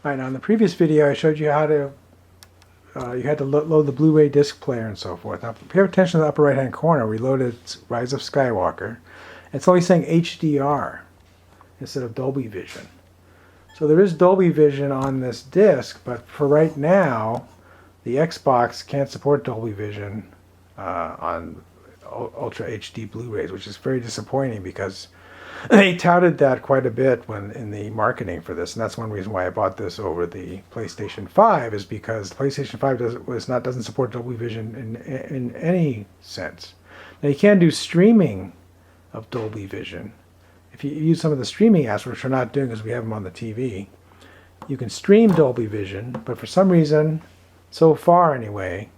All right, now in the previous video I showed you how to you had to load the Blu-ray disc player and so forth. Now pay attention to the upper right hand corner. We loaded Rise of Skywalker. It's only saying HDR instead of DolbyVision. So there is DolbyVision on this disc, but for right now the Xbox can't support DolbyVision on Ultra HD Blu-rays, which is very disappointing because they touted that quite a bit when in the marketing for this, and that's one reason why I bought this over the PlayStation 5, is because the PlayStation 5 doesn't support DolbyVision in any sense. Now you can do streaming of DolbyVision. If you use some of the streaming apps, which we're not doing because we have them on the TV, you can stream DolbyVision, but for some reason, so far anyway,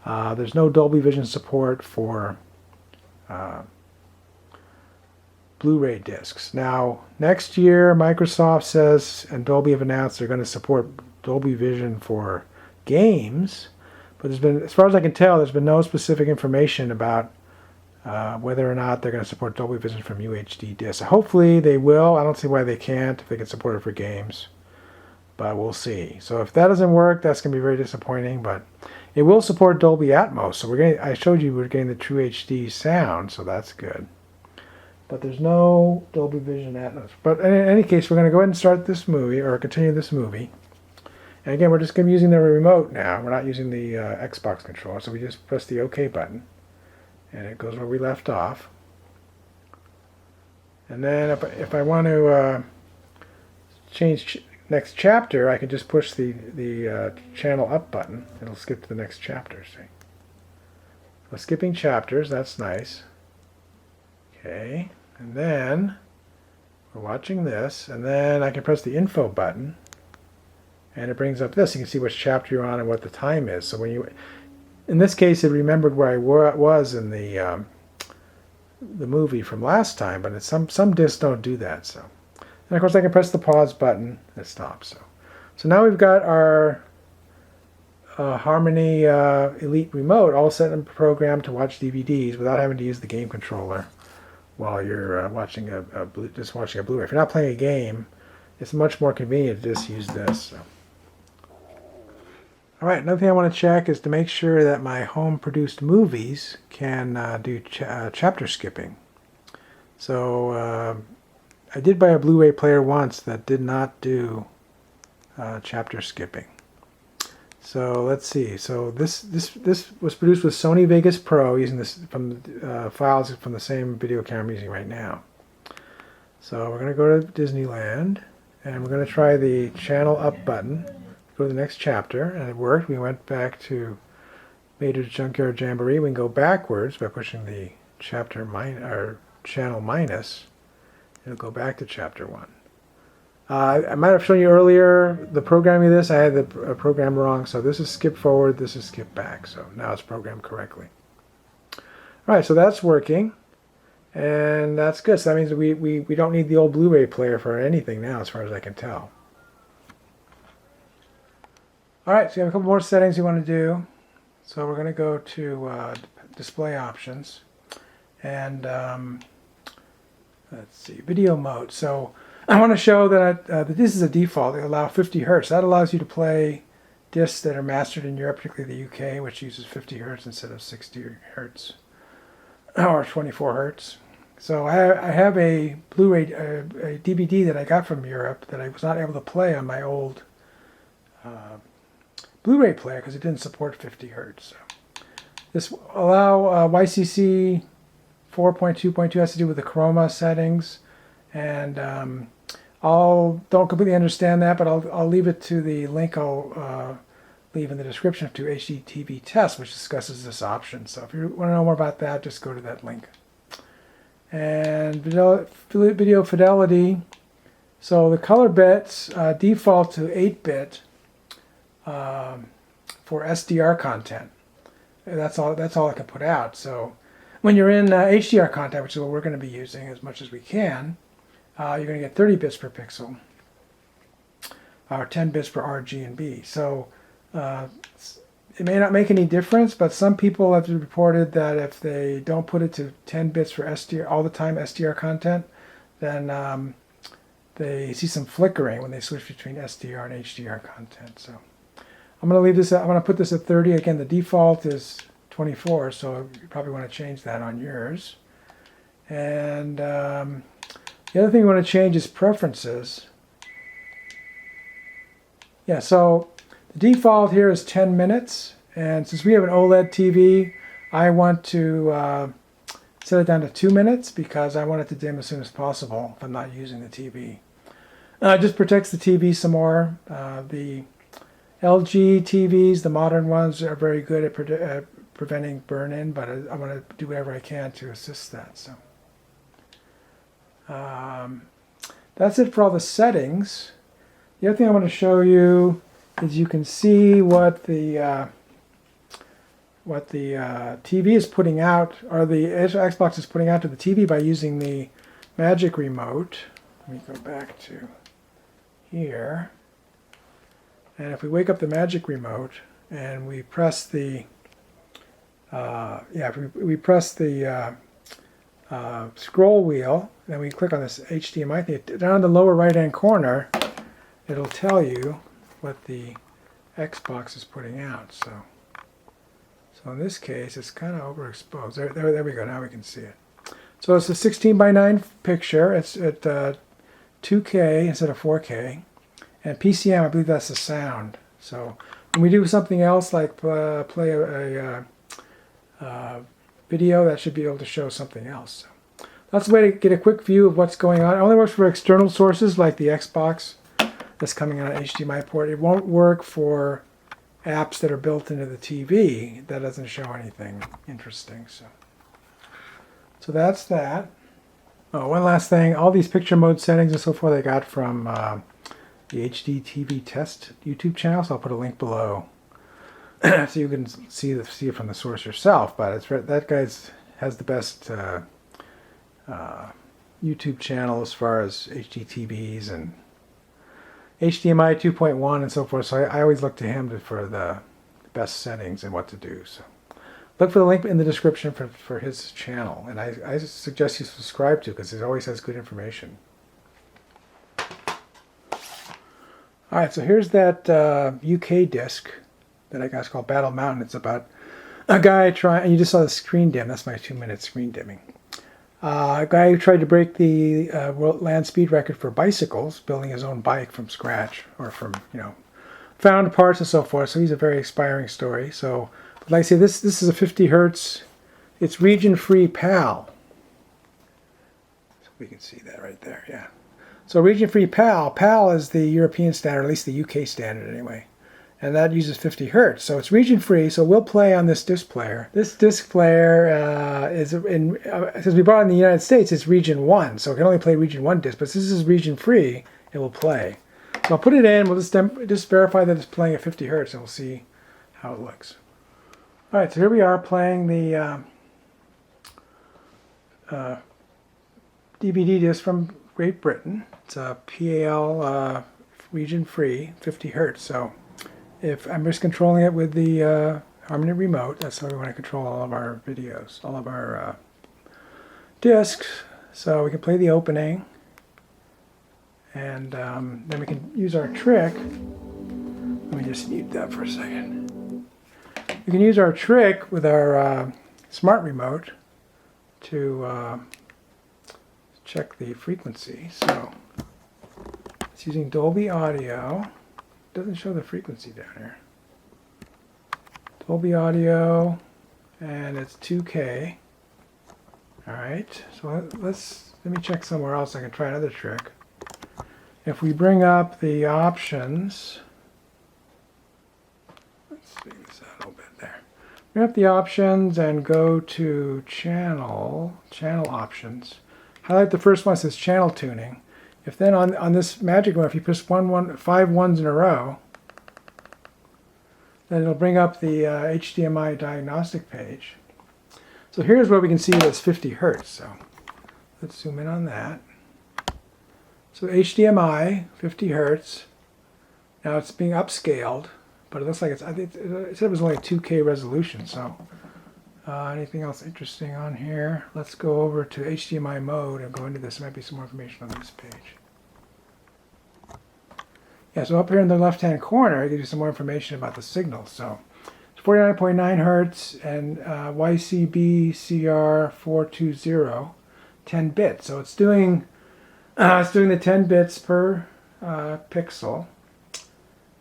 there's no DolbyVision support for Blu-ray discs. Now, next year, Microsoft says, and Dolby have announced they're going to support DolbyVision for games, but there's been, as far as I can tell, there's been no specific information about whether or not they're going to support DolbyVision from UHD discs. Hopefully they will. I don't see why they can't if they can support it for games, but we'll see. So if that doesn't work, that's going to be very disappointing, but it will support Dolby Atmos. So I showed you we're getting the true HD sound, so that's good. But there's no DolbyVision Atmos. But in any case, we're going to go ahead and start this movie, or continue this movie. And again, we're just going to be using the remote now. We're not using the Xbox controller, so we just press the OK button. And it goes where we left off. And then if I want to change next chapter, I can just push the channel up button. It'll skip to the next chapter, see. So skipping chapters, that's nice. Okay, and then we're watching this, and then I can press the info button, and it brings up this. You can see which chapter you're on and what the time is. So when you, in this case, it remembered where I was in the movie from last time, but some discs don't do that. So, and of course, I can press the pause button. It stops. So now we've got our Harmony Elite remote all set and programmed to watch DVDs without having to use the game controller while you're watching just watching a Blu-ray. If you're not playing a game, it's much more convenient to just use this. So. All right, another thing I want to check is to make sure that my home-produced movies can do chapter skipping. So I did buy a Blu-ray player once that did not do chapter skipping. So let's see. So this was produced with Sony Vegas Pro, using this from files from the same video camera I'm using right now. So we're going to go to Disneyland, and we're going to try the channel up button. Go to the next chapter, and it worked. We went back to Mater's Junkyard Jamboree. We can go backwards by pushing the channel minus. It'll go back to chapter 1. I might have shown you earlier the programming of this. I had the program wrong, so this is skip forward, this is skip back. So now it's programmed correctly. All right, so that's working, and that's good. So that means we don't need the old Blu-ray player for anything now, as far as I can tell. All right, so you have a couple more settings you want to do. So we're going to go to display options, and let's see, video mode. So I want to show that this is a default. They allow 50 hertz. That allows you to play discs that are mastered in Europe, particularly the UK, which uses 50 hertz instead of 60 hertz or 24 hertz. So I have a Blu-ray, a DVD that I got from Europe that I was not able to play on my old Blu-ray player because it didn't support 50 hertz. So this will allow YCC 4.2.2 has to do with the chroma settings, and don't completely understand that, but I'll leave it to the link I'll leave in the description to HDTVtest, which discusses this option. So if you want to know more about that, just go to that link. And video fidelity. So the color bits default to 8-bit for SDR content. That's all I can put out. So when you're in HDR content, which is what we're going to be using as much as we can, you're going to get 30 bits per pixel, or 10 bits per RG and B. So it may not make any difference, but some people have reported that if they don't put it to 10 bits for SDR all the time, SDR content, then they see some flickering when they switch between SDR and HDR content. So I'm going to leave this. I'm going to put this at 30. Again, the default is 24, so you probably want to change that on yours. And the other thing you want to change is preferences. Yeah, so the default here is 10 minutes. And since we have an OLED TV, I want to set it down to 2 minutes because I want it to dim as soon as possible if I'm not using the TV. It just protects the TV some more. The LG TVs, the modern ones, are very good at preventing burn-in, but I want to do whatever I can to assist that. So that's it for all the settings. The other thing I want to show you is you can see what the TV is putting out, or the Xbox is putting out to the TV by using the Magic Remote. Let me go back to here. And if we wake up the Magic Remote and we press the scroll wheel, then we click on this HDMI thing, down in the lower right hand corner it'll tell you what the Xbox is putting out. So in this case it's kind of overexposed. There we go, now we can see it. So it's a 16:9 picture. It's at 2K instead of 4K. And PCM, I believe that's the sound. So when we do something else like play a video, that should be able to show something else. So that's a way to get a quick view of what's going on. It only works for external sources like the Xbox that's coming on an HDMI port. It won't work for apps that are built into the TV. That doesn't show anything interesting. So that's that. Oh, one last thing. All these picture mode settings and so forth I got from the HDTVtest YouTube channel, so I'll put a link below so you can see it from the source yourself. But that guy has the best YouTube channel as far as HDTVs and HDMI 2.1 and so forth. So I always look to him for the best settings and what to do. So look for the link in the description for his channel, and I suggest you subscribe to because it always has good information. Alright, so here's that UK disc that I got. It's called Battle Mountain. It's about a guy trying, and you just saw the screen dim. That's my 2-minute screen dimming. A guy who tried to break the world land speed record for bicycles, building his own bike from scratch, or from, found parts and so forth. So he's a very inspiring story. So, but like I say, this is a 50 hertz. It's region-free PAL. So we can see that right there, yeah. So region-free PAL. PAL is the European standard, at least the UK standard anyway. And that uses 50 hertz. So it's region-free, so we'll play on this disc player. This disc player is since we bought it in the United States, it's region 1. So it can only play region 1 disc, but since this is region-free, it will play. So I'll put it in, we'll just verify that it's playing at 50 hertz, and we'll see how it looks. Alright, so here we are playing the DVD disc from Great Britain. It's a PAL region free, 50 hertz. So if I'm just controlling it with the Harmony remote, that's how we want to control all of our videos, all of our discs. So we can play the opening, and then we can use our trick. Let me just mute that for a second. We can use our trick with our smart remote to check the frequency. So it's using Dolby Audio. It doesn't show the frequency down here. Dolby Audio, and it's 2K. Alright, so let me check somewhere else. I can try another trick. If we bring up the options, let's see this out a little bit there. Bring up the options and go to channel options. Highlight the first one that says channel tuning. If then on this magic one, if you press 5 ones in a row, then it'll bring up the HDMI diagnostic page. So here's where we can see that it's 50 hertz. So let's zoom in on that. So HDMI, 50 hertz. Now it's being upscaled, but it looks like I think it said it was only a 2K resolution. So anything else interesting on here? Let's go over to HDMI mode and go into this. There might be some more information on this page. Yeah, so up here in the left-hand corner, it gives you some more information about the signal. So it's 49.9 hertz and YCB CR420, 10 bits. So it's doing the 10 bits per pixel,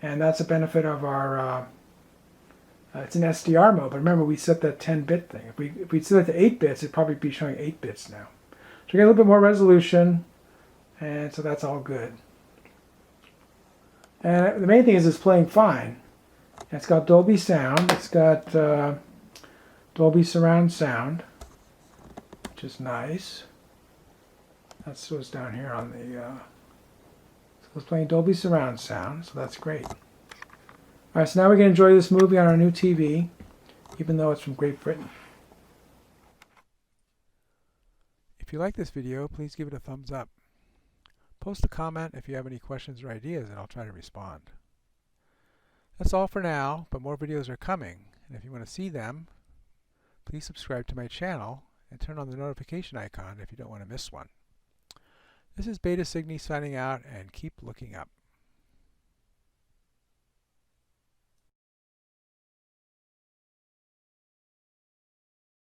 and that's a benefit of our. It's an SDR mode, but remember we set that 10-bit thing. If we set it to 8 bits, it'd probably be showing 8 bits now. So we get a little bit more resolution, and so that's all good. And the main thing is it's playing fine. It's got Dolby sound. It's got Dolby surround sound, which is nice. That's what's down here on the. So it's playing Dolby surround sound, so that's great. All right, so now we can enjoy this movie on our new TV, even though it's from Great Britain. If you like this video, please give it a thumbs up. Post a comment if you have any questions or ideas, and I'll try to respond. That's all for now, but more videos are coming, and if you want to see them, please subscribe to my channel and turn on the notification icon if you don't want to miss one. This is Beta Cygni signing out, and keep looking up.